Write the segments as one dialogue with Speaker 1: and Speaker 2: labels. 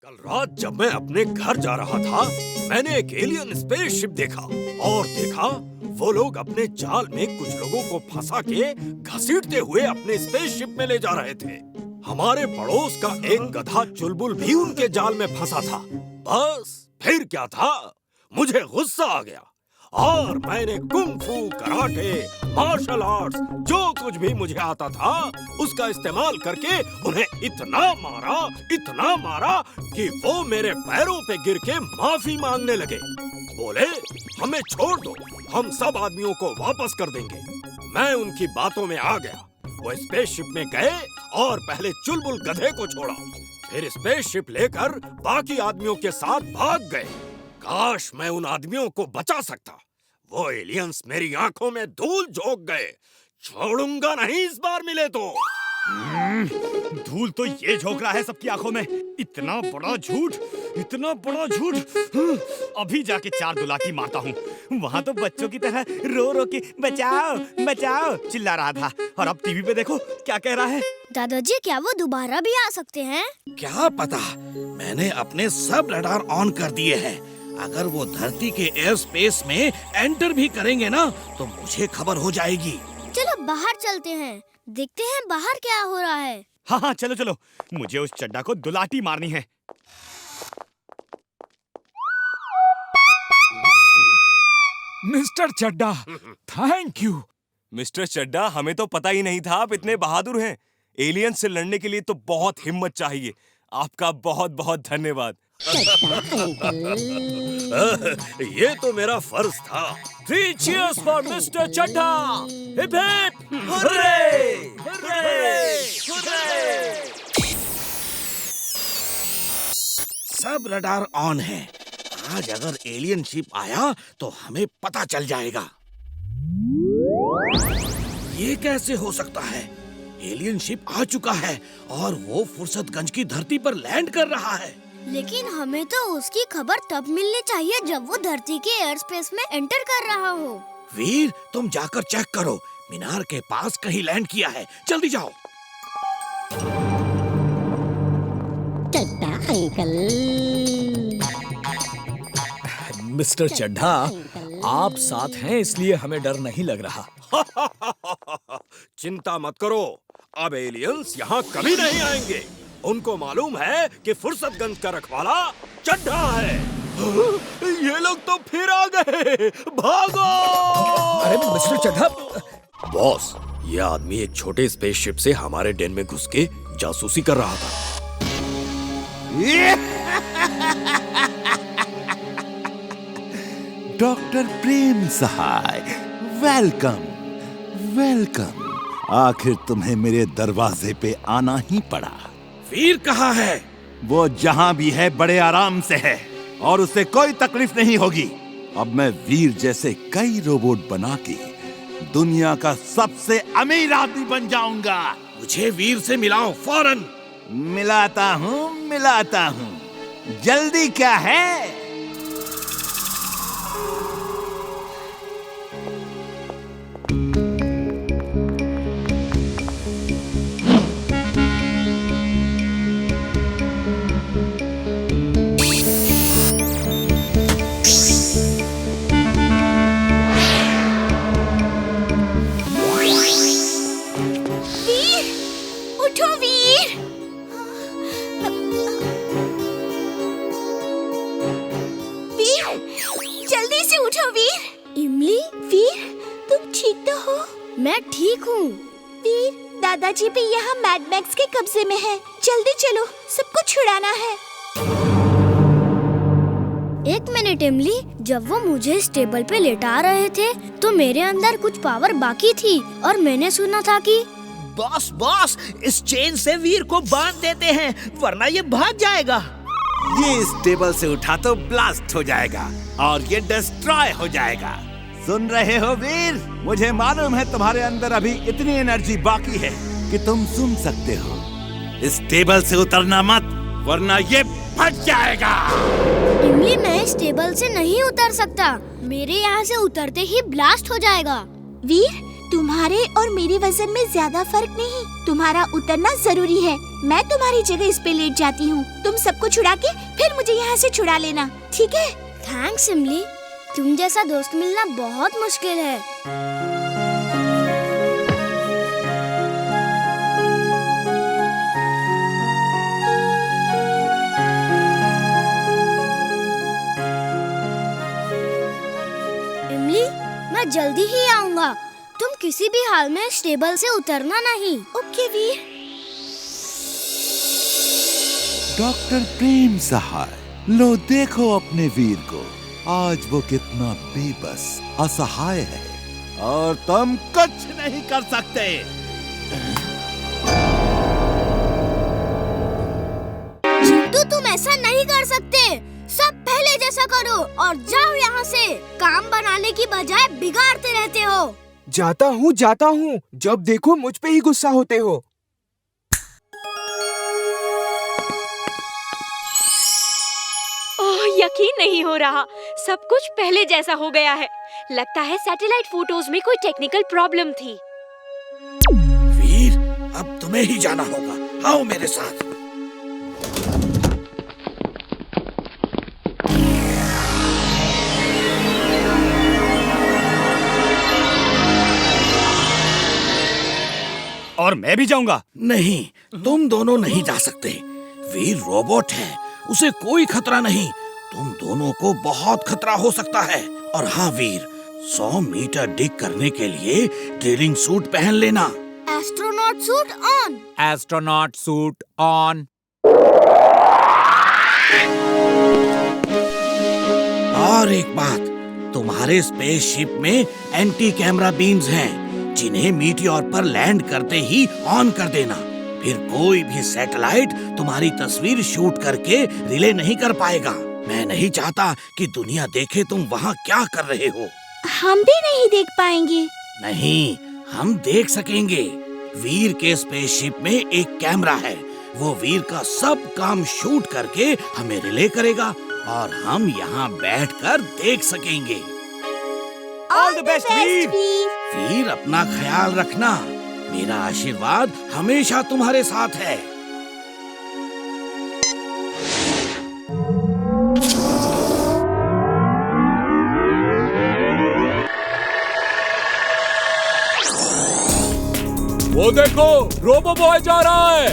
Speaker 1: कल रात जब मैं अपने घर जा रहा था, मैंने एक एलियन स्पेसशिप देखा और देखा वो लोग अपने जाल में कुछ लोगों को फंसा के घसीटते हुए अपने स्पेसशिप में ले जा रहे थे। हमारे पड़ोस का एक गधा चुलबुल भी उनके जाल में फंसा था। बस फिर क्या था, मुझे गुस्सा आ गया और मैंने कुंग फू, कराटे, मार्शल आर्ट्स, जो कुछ भी मुझे आता था उसका इस्तेमाल करके उन्हें इतना मारा कि वो मेरे पैरों पे गिर के माफी मांगने लगे। बोले, हमें छोड़ दो, हम सब आदमियों को वापस कर देंगे। मैं उनकी बातों में आ गया। वो स्पेसशिप में गए और पहले चुलबुल गधे को छोड़ा, फिर स्पेसशिप लेकर बाकी आदमियों के साथ भाग गए। काश मैं उन आदमियों को बचा सकता। वो एलियंस मेरी आंखों में धूल झोंक गए। छोड़ूंगा नहीं इस बार मिले तो।
Speaker 2: धूल तो ये झोंक रहा है सबकी आंखों में। इतना बड़ा झूठ। अभी जाके 4 दुलाटी मारता हूँ। वहाँ तो बच्चों की तरह रो रो के बचाओ बचाओ चिल्ला रहा था, और अब टीवी पे देखो क्या कह रहा है।
Speaker 3: दादाजी, क्या वो दोबारा भी आ सकते हैं?
Speaker 4: क्या पता, मैंने अपने सब रडार ऑन कर दिए हैं। अगर वो धरती के एयर स्पेस में एंटर भी करेंगे ना तो मुझे खबर हो जाएगी।
Speaker 3: चलो बाहर चलते हैं, देखते हैं बाहर क्या हो रहा है।
Speaker 2: हाँ चलो, मुझे उस चड्डा को दुलाटी मारनी है।
Speaker 5: Mister Chadda, thank you.
Speaker 6: Mister Chadda, हमें तो पता ही नहीं था आप इतने बहादुर हैं। एलियंस से लड़ने के लिए तो बहुत हिम्मत चाहिए। आपका बहुत बहुत धन्यवाद।
Speaker 1: ये तो मेरा फर्ज था।
Speaker 6: 3 cheers for Mr. Chadda. Hip hip hooray!
Speaker 4: सब रडार ऑन है। आज अगर एलियन शिप आया तो हमें पता चल जाएगा। ये कैसे हो सकता है? एलियन शिप आ चुका है और वो फुर्सतगंज की धरती पर लैंड कर रहा है।
Speaker 3: लेकिन हमें तो उसकी खबर तब मिलनी चाहिए जब वो धरती के एयर स्पेस में एंटर कर रहा हो।
Speaker 4: वीर, तुम जाकर चेक करो, मीनार के पास कहीं लैंड किया है। जल्दी जाओ।
Speaker 7: चड्डा अंकल।
Speaker 5: मिस्टर चड्ढा, आप साथ हैं इसलिए हमें डर नहीं लग रहा।
Speaker 1: चिंता मत करो, अब एलियंस यहाँ कभी नहीं आएंगे। उनको मालूम है कि फुर्सतगंज का रखवाला चड्ढा है। ये लोग तो फिर आ गए, भागो!
Speaker 5: अरे मिस्टर चड्ढा।
Speaker 1: बॉस, ये आदमी एक छोटे स्पेसशिप से हमारे den में घुस के जासूसी कर रहा था।
Speaker 8: डॉक्टर प्रेम सहाय, वेलकम। आखिर तुम्हें मेरे दरवाजे पे आना ही पड़ा।
Speaker 4: वीर कहाँ है?
Speaker 8: वो जहाँ भी है बड़े आराम से है और उसे कोई तकलीफ नहीं होगी। अब मैं वीर जैसे कई रोबोट बना के दुनिया का सबसे अमीर आदमी बन जाऊंगा।
Speaker 4: मुझे वीर से मिलाओ फौरन।
Speaker 8: मिलाता हूँ। जल्दी क्या है?
Speaker 3: मैं ठीक हूँ।
Speaker 7: वीर, दादाजी भी यहाँ मैड मैक्स के कब्जे में है। जल्दी चलो, सबको छुड़ाना है।
Speaker 3: 1 मिनट इमली, जब वो मुझे इस टेबल पे लेटा रहे थे तो मेरे अंदर कुछ पावर बाकी थी और मैंने सुना था कि
Speaker 9: बॉस, इस चेन से वीर को बांध देते हैं वरना ये भाग जाएगा।
Speaker 8: ये इस टेबल से उठा तो ब्लास्ट हो जाएगा और ये डिस्ट्रॉय हो जाएगा। सुन रहे हो वीर? मुझे मालूम है तुम्हारे अंदर अभी इतनी एनर्जी बाकी है कि तुम सुन सकते हो। इस टेबल से उतरना मत, वरना ये फट जाएगा।
Speaker 3: इमली, मैं इस टेबल से नहीं उतर सकता। मेरे यहाँ से उतरते ही ब्लास्ट हो जाएगा।
Speaker 7: वीर, तुम्हारे और मेरे वजन में ज्यादा फर्क नहीं। तुम्हारा उतरना जरूरी है। मैं तुम्हारी जगह इस पे लेट जाती हूँ। तुम सबको छुड़ा के फिर मुझे यहाँ से छुड़ा लेना, ठीक है?
Speaker 3: थैंक्स इमली, तुम जैसा दोस्त मिलना बहुत मुश्किल है। मैं जल्दी ही आऊंगा। तुम किसी भी हाल में इस टेबल से उतरना नहीं।
Speaker 7: ओके वीर।
Speaker 8: डॉक्टर प्रेम सहाय, लो देखो अपने वीर को। आज वो कितना बेबस, असहाय है और तुम कुछ नहीं कर सकते।
Speaker 3: चिंटू, तुम ऐसा नहीं कर सकते। सब पहले जैसा करो और जाओ यहाँ से। काम बनाने की बजाय बिगाड़ते रहते हो।
Speaker 10: जाता हूँ। जब देखो मुझ पे ही गुस्सा होते हो।
Speaker 11: ओह, यकीन नहीं हो रहा, सब कुछ पहले जैसा हो गया है। लगता है सैटेलाइट फोटोज में कोई टेक्निकल प्रॉब्लम थी।
Speaker 4: वीर, अब तुम्हें ही जाना होगा। आओ मेरे साथ।
Speaker 2: और मैं भी जाऊंगा।
Speaker 4: नहीं, तुम दोनों नहीं जा सकते। वीर रोबोट है, उसे कोई खतरा नहीं। तुम दोनों को बहुत खतरा हो सकता है। और हाँ वीर, 100 मीटर डिग करने के लिए ड्रिलिंग सूट पहन लेना।
Speaker 3: Astronaut suit on.
Speaker 5: Astronaut suit on.
Speaker 4: और एक बात, तुम्हारे स्पेसशिप में एंटी कैमरा बीम्स हैं, जिन्हें मीटियोर पर लैंड करते ही ऑन कर देना। फिर कोई भी सैटेलाइट तुम्हारी तस्वीर शूट करके रिले नहीं कर पाएगा। मैं नहीं चाहता कि दुनिया देखे तुम वहाँ क्या कर रहे हो।
Speaker 7: हम भी नहीं देख पाएंगे।
Speaker 4: नहीं, हम देख सकेंगे। वीर के स्पेसशिप में एक कैमरा है। वो वीर का सब काम शूट करके हमें रिले करेगा और हम यहाँ बैठकर देख सकेंगे।
Speaker 2: ऑल द बेस्ट वीर।
Speaker 4: वीर, अपना ख्याल रखना। मेरा आशीर्वाद हमेशा तुम्हारे साथ है।
Speaker 5: वो देखो, रोबो बॉय जा रहा है।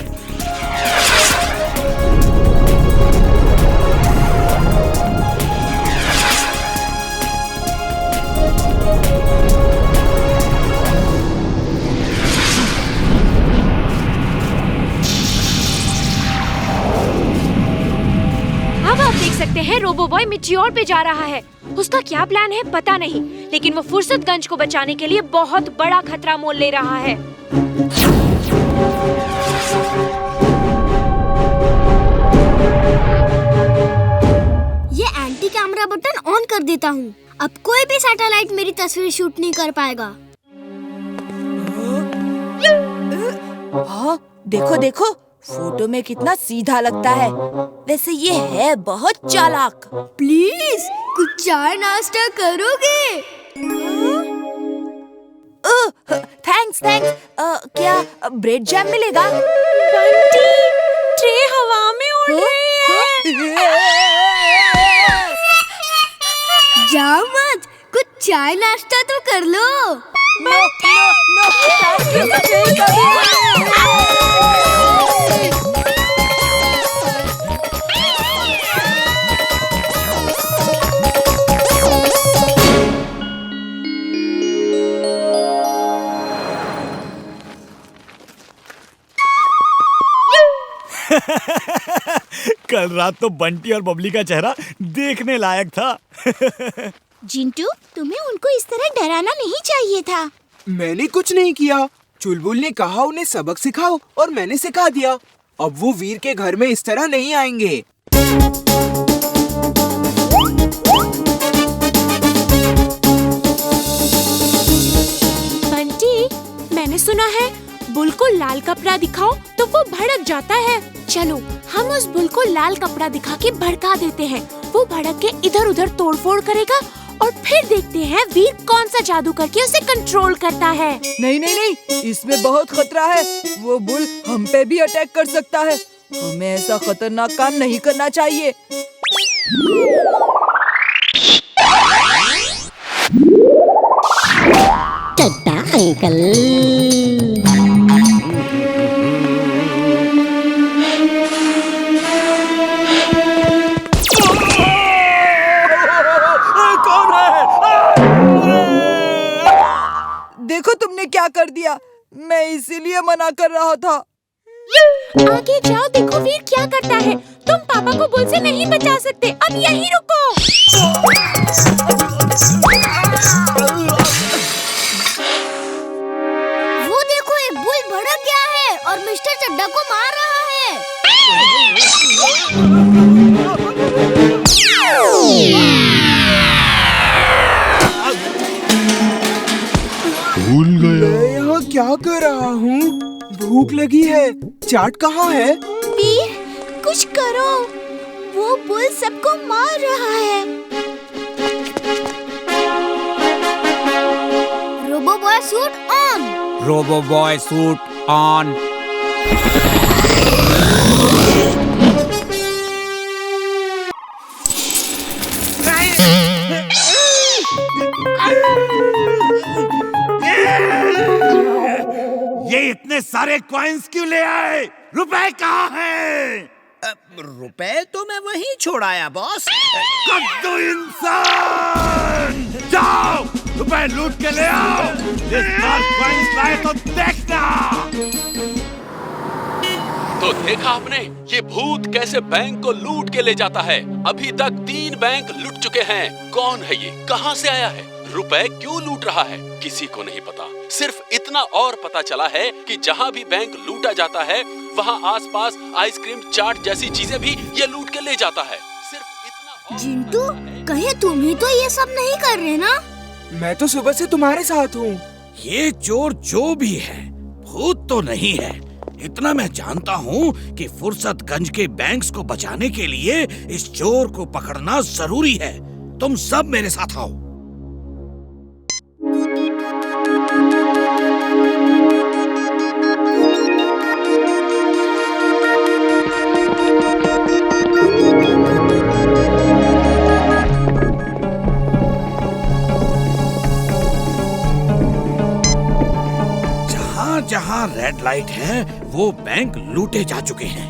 Speaker 11: अब आप देख सकते हैं रोबो बॉय मीटियोर पे जा रहा है। उसका क्या प्लान है पता नहीं, लेकिन वो फुर्सतगंज को बचाने के लिए बहुत बड़ा खतरा मोल ले रहा है।
Speaker 3: ये एंटी कैमरा बटन ऑन कर देता हूँ। अब कोई भी सैटेलाइट मेरी तस्वीर शूट नहीं कर पाएगा।
Speaker 12: हाँ, देखो देखो, फोटो में कितना सीधा लगता है। वैसे ये है बहुत चालाक।
Speaker 3: प्लीज कुछ चाय नाश्ता करोगे?
Speaker 12: थैंक्स। क्या ब्रेड जैम मिलेगा?
Speaker 11: बंटी, ट्रे हवा में उड़ रही है।
Speaker 3: जाओ मत, कुछ चाय नाश्ता तो कर लो।
Speaker 2: कल रात तो बंटी और बबली का चेहरा देखने लायक था।
Speaker 7: जिंटू, तुम्हें उनको इस तरह डराना नहीं चाहिए था।
Speaker 10: मैंने कुछ नहीं किया। चुलबुल ने कहा उन्हें सबक सिखाओ और मैंने सिखा दिया। अब वो वीर के घर में इस तरह नहीं आएंगे।
Speaker 11: बंटी, मैंने सुना है बुल को लाल कपड़ा दिखाओ तो वो भड़क जाता है। चलो हम उस बुल को लाल कपड़ा दिखा के भड़का देते हैं। वो भड़क के इधर उधर तोड़फोड़ करेगा और फिर देखते हैं वीर कौन सा जादू करके उसे कंट्रोल करता है।
Speaker 12: नहीं नहीं नहीं, इसमें बहुत खतरा है। वो बुल हम पे भी अटैक कर सकता है। हमें ऐसा खतरनाक काम नहीं करना चाहिए।
Speaker 3: चड्ढा अंकल।
Speaker 12: देखो तुमने क्या कर दिया। मैं इसीलिए मना कर रहा था।
Speaker 11: आगे जाओ, देखो वीर क्या करता है। तुम पापा को बुल से नहीं बचा सकते, अब यहीं रुको।
Speaker 3: वो देखो, एक बुल भड़क गया है और मिस्टर चड्ढा को मार रहा है।
Speaker 10: भूल गया। मैं यहाँ क्या कर रहा हूँ? भूख लगी है। चाट कहाँ है?
Speaker 7: वीर, कुछ करो। वो बुल सबको मार रहा है।
Speaker 3: Robo boy suit on.
Speaker 13: Robo boy suit on.
Speaker 8: ये इतने सारे कॉइन्स क्यों ले आए? रुपए कहाँ हैं?
Speaker 9: रुपए तो मैं वहीं छोड़ आया बॉस।
Speaker 8: कद्दू इंसान! जाओ, रुपए लूट के ले आओ। इस बार कॉइन्स लाए तो देखना।
Speaker 14: तो देखा आपने, ये भूत कैसे बैंक को लूट के ले जाता है। अभी तक 3 बैंक लूट चुके हैं। कौन है ये, कहां से आया है, रुपए क्यों लूट रहा है, किसी को नहीं पता। सिर्फ इतना और पता चला है कि जहां भी बैंक लूटा जाता है वहां आसपास आइसक्रीम, चाट जैसी चीजें भी ये लूट के ले जाता है। सिर्फ इतना।
Speaker 3: जिंटू, कहीं तुम ही तो ये सब नहीं कर रहे ना?
Speaker 10: मैं तो सुबह से तुम्हारे साथ हूँ।
Speaker 4: ये चोर जो भी है, भूत तो नहीं है। इतना मैं जानता हूँ कि फुर्सतगंज के बैंक्स को बचाने के लिए इस चोर को पकड़ना जरूरी है। तुम सब मेरे साथ आओ। जहाँ रेड लाइट है वो बैंक लूटे जा चुके हैं।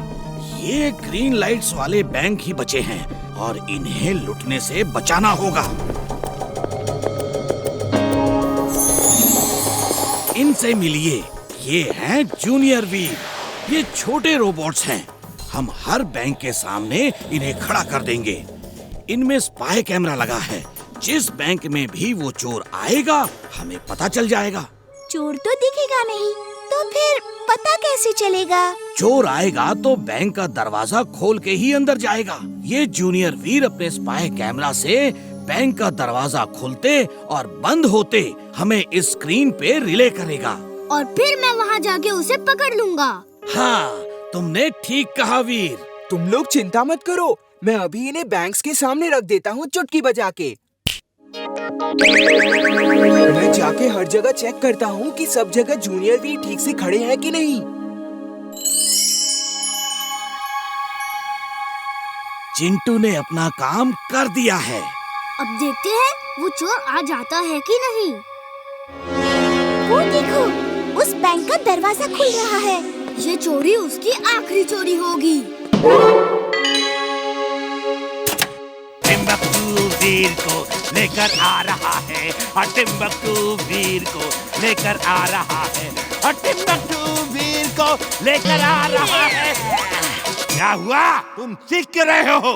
Speaker 4: ये ग्रीन लाइट्स वाले बैंक ही बचे हैं और इन्हें लूटने से बचाना होगा। इनसे मिलिए, ये हैं जूनियर वीर। ये छोटे रोबोट्स हैं। हम हर बैंक के सामने इन्हें खड़ा कर देंगे। इनमें स्पाई कैमरा लगा है। जिस बैंक में भी वो चोर आएगा हमें पता चल जाएगा।
Speaker 7: चोर तो दिखेगा नहीं, तो फिर पता कैसे चलेगा?
Speaker 4: चोर आएगा तो बैंक का दरवाजा खोल के ही अंदर जाएगा। ये जूनियर वीर अपने स्पाई कैमरा से बैंक का दरवाजा खोलते और बंद होते हमें इस स्क्रीन पे रिले करेगा।
Speaker 3: और फिर मैं वहाँ जाके उसे पकड़ लूंगा।
Speaker 4: हाँ, तुमने ठीक कहा वीर।
Speaker 10: तुम लोग चिंता मत करो, मैं अभी इन्हें बैंक्स के सामने रख देता हूँ चुटकी बजा के। मैं जाके हर जगह चेक करता हूँ कि सब जगह जूनियर वीर ठीक से खड़े हैं कि नहीं।
Speaker 4: चिंटू ने अपना काम कर दिया है।
Speaker 3: अब देखते हैं वो चोर आ जाता है कि नहीं।
Speaker 7: वो देखो, उस बैंक का दरवाजा खुल रहा है।
Speaker 3: ये चोरी उसकी आखिरी चोरी होगी।
Speaker 8: टिम्बकटू वीर को लेकर आ रहा है और टिम्बकटू वीर को लेकर आ रहा है और टिम्बकटू वीर को लेकर आ रहा है। क्या हुआ? तुम चीख क्यों रहे हो?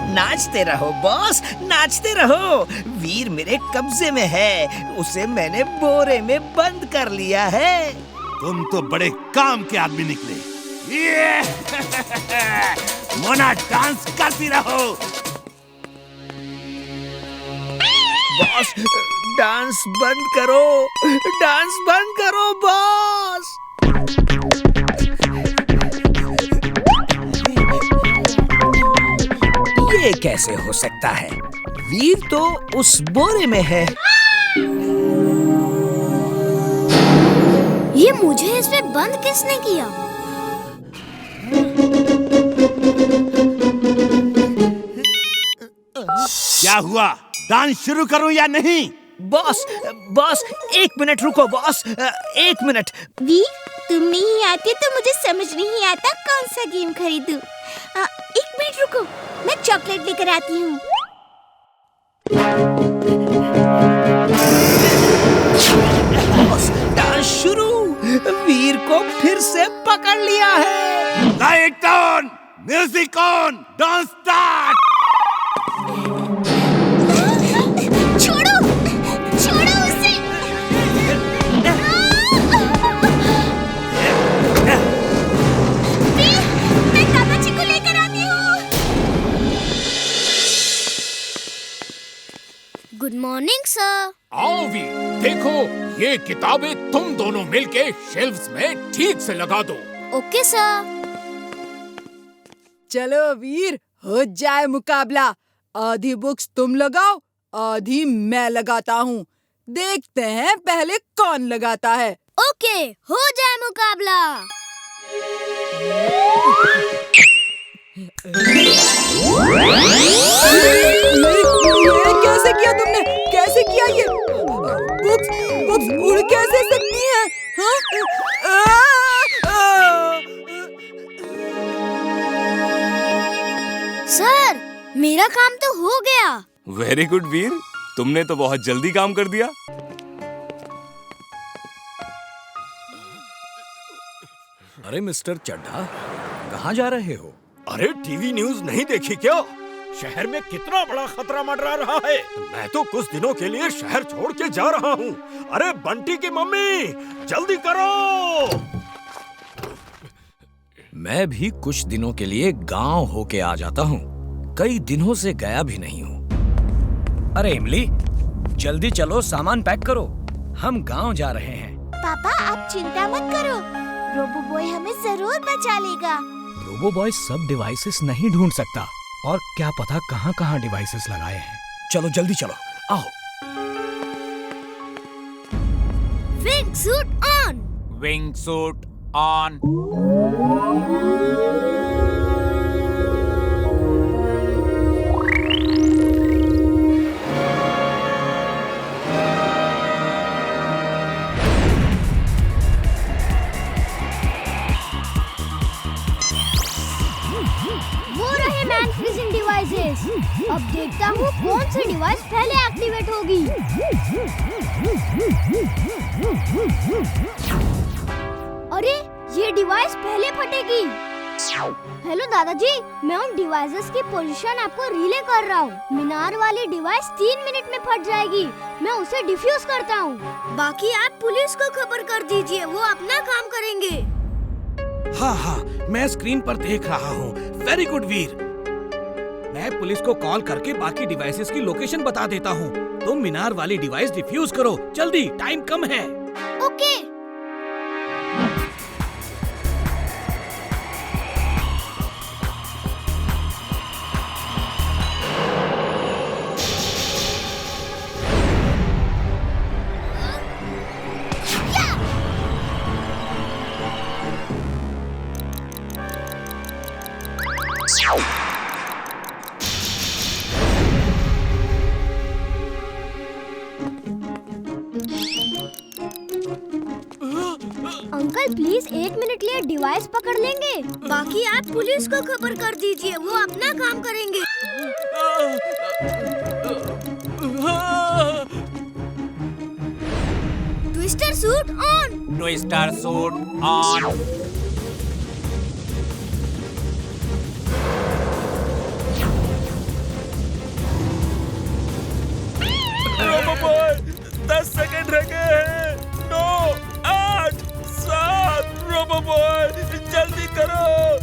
Speaker 9: नाचते रहो बॉस, नाचते रहो। वीर मेरे कब्जे में है, उसे मैंने बोरे में बंद कर लिया है।
Speaker 8: तुम तो बड़े काम के आदमी निकले। ये मोना डांस करती रहो।
Speaker 9: बॉस, डांस बंद करो, डांस बंद करो बॉस। कैसे हो सकता है? वीर तो उस बोरे में है।
Speaker 3: ये मुझे इसमें बंद किसने किया?
Speaker 8: क्या हुआ? डांस शुरू करूं या नहीं?
Speaker 9: बॉस, बॉस, 1 मिनट रुको बॉस, 1 मिनट।
Speaker 7: वीर, तुम नहीं आते तो मुझे समझ नहीं आता कौन सा गेम खरीदूं। 1 मिनट रुको, मैं चॉकलेट लेकर आती हूँ।
Speaker 9: बॉस, डांस शुरू। वीर को फिर से पकड़ लिया है।
Speaker 8: Light on, music on, dance start.
Speaker 3: छोड़ो, छोड़ो उसे। मैं दादाजी को लेकर आती हूँ। Good morning sir.
Speaker 15: आओ वीर, देखो ये किताबें तुम दोनों मिलके शेल्फ्स में ठीक से लगा दो।
Speaker 3: Okay sir.
Speaker 12: चलो वीर, हो जाए मुकाबला। आधी बुक्स तुम लगाओ, आधी मैं लगाता हूँ। देखते हैं पहले कौन लगाता है।
Speaker 3: ओके, हो जाए मुकाबला।
Speaker 12: ये कैसे किया तुमने? कैसे किया ये? बुक्स, बुक्स उड़ कैसे सकती हैं?
Speaker 3: सर, मेरा काम तो हो गया।
Speaker 6: वेरी गुड वीर, तुमने तो बहुत जल्दी काम कर दिया।
Speaker 5: अरे मिस्टर चड्ढा, कहाँ जा रहे हो?
Speaker 1: अरे टीवी न्यूज़ नहीं देखी क्या? शहर में कितना बड़ा खतरा मंडरा रहा है। मैं तो कुछ दिनों के लिए शहर छोड़ के जा रहा हूँ। अरे बंटी की मम्मी, जल्दी करो।
Speaker 5: मैं भी कुछ दिनों के लिए गांव होके आ जाता हूँ। कई दिनों से गया भी नहीं हूँ। अरे इमली, जल्दी चलो, सामान पैक करो, हम गांव जा रहे हैं।
Speaker 7: पापा, आप चिंता मत करो, रोबो बॉय हमें जरूर बचा लेगा।
Speaker 5: रोबो बॉय सब डिवाइसेस नहीं ढूंढ सकता, और क्या पता कहाँ-कहाँ डिवाइसेस लगाए हैं। चलो जल्दी चलो, आओ।
Speaker 3: Wing suit on.
Speaker 13: Wing suit on.
Speaker 3: अब देखता हूँ कौन सी डिवाइस पहले एक्टिवेट होगी। अरे ये डिवाइस पहले फटेगी। हेलो दादाजी, मैं उन डिवाइसेस की पोजीशन आपको रिले कर रहा हूँ। मीनार वाली डिवाइस 3 मिनट में फट जाएगी। मैं उसे डिफ्यूज करता हूँ। बाकी आप पुलिस को खबर कर दीजिए, वो अपना काम करेंगे।
Speaker 4: हाँ हाँ, मैं स्क्रीन पर देख रहा हूँ। वेरी गुड वीर। मैं पुलिस को कॉल करके बाकी डिवाइसेस की लोकेशन बता देता हूँ। तुम मीनार वाली डिवाइस डिफ्यूज करो, जल्दी, टाइम कम है।
Speaker 3: ओके। अंकल प्लीज 1 मिनट लिए डिवाइस पकड़ लेंगे। बाकी आप पुलिस को खबर कर दीजिए, वो अपना काम करेंगे। Twister suit on.
Speaker 13: Twister suit on.
Speaker 6: Robo boy, 10 second रह गए हैं। 9, 8, 7, रोबो बॉय जल्दी करो।